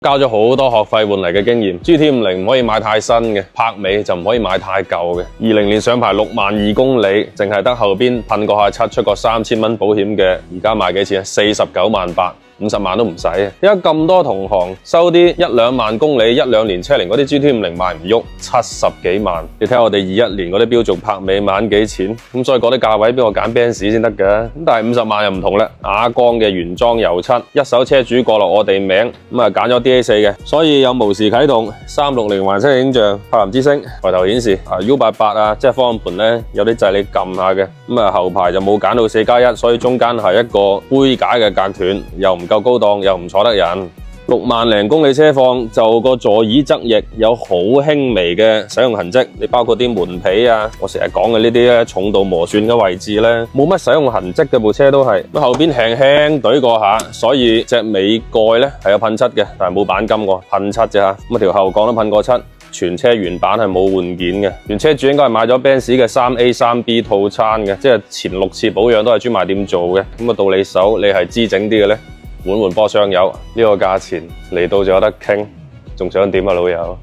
交咗好多學費換嚟嘅經驗。GT50唔可以買太新嘅，泊尾就唔可以買太舊嘅。20年上牌62000公里，淨係得後邊噴過下漆出個3000蚊保險嘅，而家賣幾錢？498000。50萬都唔使啊！點解咁多同行收啲1、2萬公里、1、2年車齡嗰啲 GT50賣唔喐，70幾萬？你睇下我哋21年嗰啲標續泊尾萬幾錢？咁所以嗰啲價位俾我揀 Benz 先得嘅。咁但係50萬又唔同啦，亞光嘅原裝油漆，一手車主過落我哋名，咁啊揀咗 DA4 嘅，所以有無時啟動、360環車影像、柏林之星、抬頭顯示、U88啊，即係方向盤咧有啲掣你撳下嘅。咁啊後排就冇揀到4+1，所以中間係一個杯架嘅隔斷，又唔夠高檔又唔坐得人，6萬零公里車況就個座椅側翼有好輕微嘅使用痕跡，你包括啲門皮啊，我成日講嘅呢啲咧重度磨損嘅位置咧，冇乜使用痕跡嘅部車都係，咁後邊輕輕懟過下，所以隻尾蓋咧係有噴漆嘅，但係冇鈑金喎，噴漆啫吓，咁條後槓都噴過漆。全車原版係冇換件嘅，原車主應該係買咗 Benz 嘅3A 3B 套餐嘅，即係前6次保養都係專賣店做嘅。咁啊到你手，你係知整啲嘅咧，換波箱油呢個價錢嚟到就有得傾，仲想點啊老友？